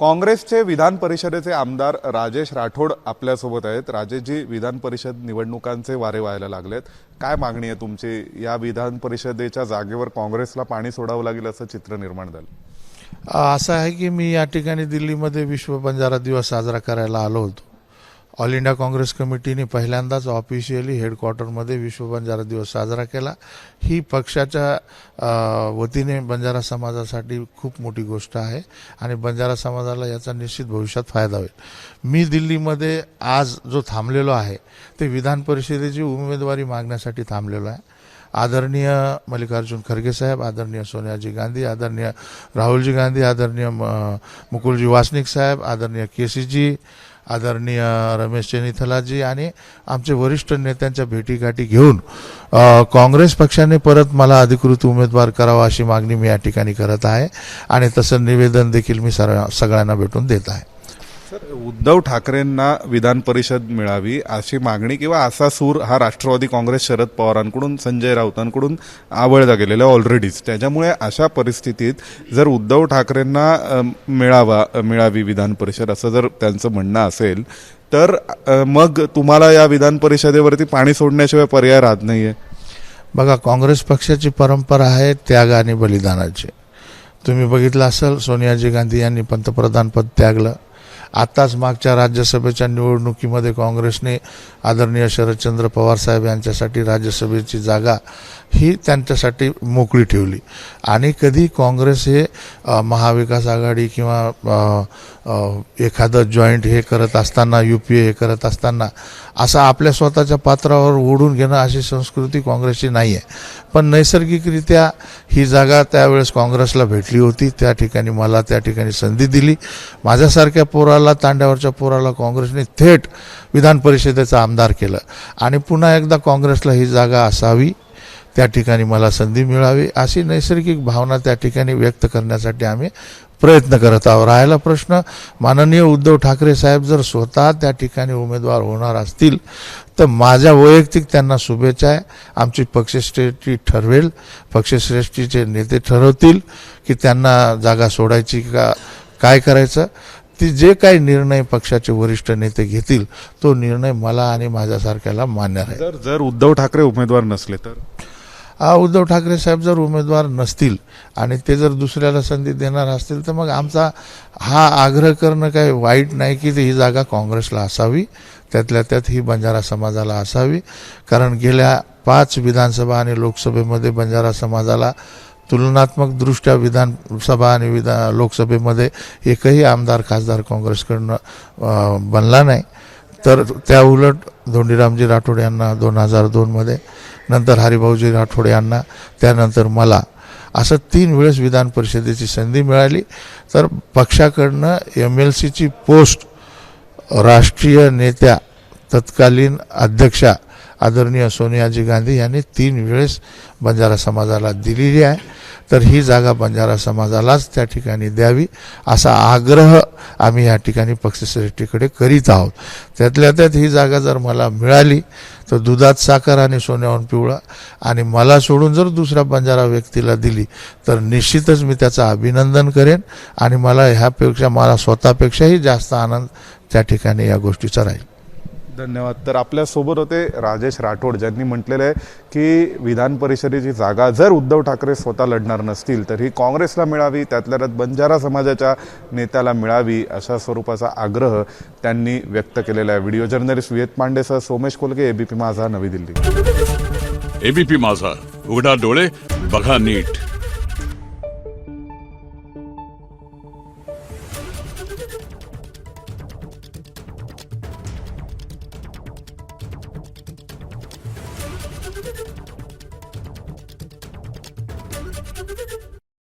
काँग्रेसचे विधान परिषदेचे आमदार राजेश राठोड आपल्यासोबत आहेत। राजेशजी, विधान परिषद निवडणुकांचे वारे व्हायला लागलेत, काय मागणी आहे तुमची? या विधान परिषदेच्या जागेवर काँग्रेसला पाणी सोडावं लागेल असं चित्र निर्माण झालं। असं आहे की मी या ठिकाणी दिल्लीमध्ये विश्व बंजारा दिवस साजरा करायला आलो होतो। ऑल इंडिया काँग्रेस कमिटीने पहिल्यांदाच ऑफिशियली हेडक्वार्टरमध्ये विश्व बंजारा दिवस साजरा केला। ही पक्षाच्या वतीने बंजारा समाजासाठी खूप मोठी गोष्ट आहे आणि बंजारा समाजाला याचा निश्चित भविष्यात फायदा होईल। मी दिल्लीमध्ये आज जो थांबलेलो आहे ते विधान परिषदेची उमेदवारी मागण्यासाठी थांबलेलो आहे। आदरणीय मल्लिकार्जुन खरगे साहेब, आदरणीय सोनियाजी गांधी, आदरणीय राहुलजी गांधी, आदरणीय मुकुलजी वासनिक साहेब, आदरणीय केसीजी, आदरणीय रमेश चेनिथलाजी आणि आमचे वरिष्ठ नेत्यांच्या भेटीगाठी घेऊन काँग्रेस पक्षाने परत मला अधिकृत उमेदवार करावा अशी मागणी मी या ठिकाणी करत आहे आणि तसं निवेदन देखील मी सगळ्यांना भेटून देत आहे। सर, उद्धव ठाकरेंना विधान परिषद मिळावी अशी मागणी किंवा असा सूर हा राष्ट्रवादी काँग्रेस शरद पवारांकडून, संजय राऊतांकडून आवळला गेलेला ऑलरेडीच। त्याच्यामुळे अशा परिस्थितीत जर उद्धव ठाकरेंना मिळावी विधान परिषद असं जर त्यांचं म्हणणं असेल तर मग तुम्हाला या विधान परिषदेवरती पाणी सोडण्याशिवाय पर्याय राहत नाहीये। बघा, काँग्रेस पक्षाची परंपरा आहे त्याग आणि बलिदानाची। तुम्ही बघितलं असेल, सोनियाजी गांधी यांनी पंतप्रधान पद त्यागलं। आताच मागच्या राज्यसभेच्या निवडणुकीमध्ये काँग्रेसने आदरणीय शरदचंद्र पवार साहेब यांच्यासाठी राज्यसभेची जागा ही त्यांच्यासाठी मोकळी ठेवली आणि कधी काँग्रेस हे महाविकास आघाडी किंवा एखादं जॉईंट हे करत असताना, UPA हे करत असताना असं आपल्या स्वतःच्या पात्रावर ओढून घेणं अशी संस्कृती काँग्रेसची नाही आहे। पण नैसर्गिकरित्या ही जागा त्यावेळेस काँग्रेसला भेटली होती, त्या ठिकाणी मला त्या ठिकाणी संधी दिली। माझ्यासारख्या पोराला, तांड्यावरच्या पोराला काँग्रेसने थेट विधान परिषदेचं आमदार केलं आणि पुन्हा एकदा काँग्रेसला ही जागा असावी, त्या ठिकाणी मला संधी मिळावी अशी नैसर्गिक भावना त्या ठिकाणी व्यक्त करण्यासाठी आम्ही प्रयत्न करत आहोत। राहिला प्रश्न, माननीय उद्धव ठाकरे साहेब जर स्वतः त्या ठिकाणी उमेदवार होणार असतील तर माझ्या वैयक्तिक त्यांना शुभेच्छा आहे। आमची पक्षश्रेष्ठी ठरवेल, पक्षश्रेष्ठीचे नेते ठरवतील की त्यांना जागा सोडायची का काय करायचं। ती जे काही निर्णय पक्षाचे वरिष्ठ नेते घेतील तो निर्णय मला आणि माझ्यासारख्याला मान्य आहे। जर उद्धव ठाकरे उमेदवार नसले तर उद्धव ठाकरे साहेब जर उमेदवार नसतील आणि ते जर दुसऱ्याला संधी देणार असतील तर मग आमचा हा आग्रह करणं काही वाईट नाही की ही जागा काँग्रेसला असावी, त्यातल्या त्यात ही बंजारा समाजाला असावी। कारण गेल्या 5 विधानसभा आणि लोकसभेमध्ये बंजारा समाजाला तुलनात्मक दृष्ट्या विधानसभा आणि लोकसभेमध्ये एकही आमदार खासदार काँग्रेसकडनं बनला नाही। तर त्या उलट धोंडीरामजी राठोड यांना 2002 मध्ये, नंतर हरिभाऊजी राठोड यांना, त्यानंतर मला असं 3 वेळेस विधान परिषदेची संधी मिळाली। तर पक्षाकडनं MLCची पोस्ट राष्ट्रीय नेत्या, तत्कालीन अध्यक्षा आदरणीय सोनियाजी गांधी यांनी 3 वेळेस बंजारा समाजाला दिलेली आहे। तर ही जागा बंजारा समाजालाच त्या ठिकाणी द्यावी असा आग्रह आम्ही या ठिकाणी पक्षश्रेष्ठीकडे करीत आहोत। त्यातल्या त्यात ही जागा जर मला मिळाली तर दुधात साखर आणि सोन्याहून पिवळा, आणि मला सोडून जर दुसऱ्या बंजारा व्यक्तीला दिली तर निश्चितच मी त्याचं अभिनंदन करेन आणि मला स्वतःपेक्षाही जास्त आनंद त्या ठिकाणी या गोष्टीचा राहील। धन्यवाद। तर आपल्या सोबत होते राजेश राठोड, ज्यांनी म्हटलेलं आहे की विधान परिषदेची जागा जर उद्धव ठाकरे स्वतः लढणार नसतील तर ही काँग्रेसला मिळावी, त्यातल्या त्यात बंजारा समाजाच्या नेत्याला मिळावी अशा स्वरूपाचा आग्रह त्यांनी व्यक्त केलेला आहे। व्हिडिओ जर्नलिस्ट विवेक पांडेसह सोमेश कोलगे, ABP माझा, नवी दिल्ली। ABP माझा, उघडा डोळे बघा नीट।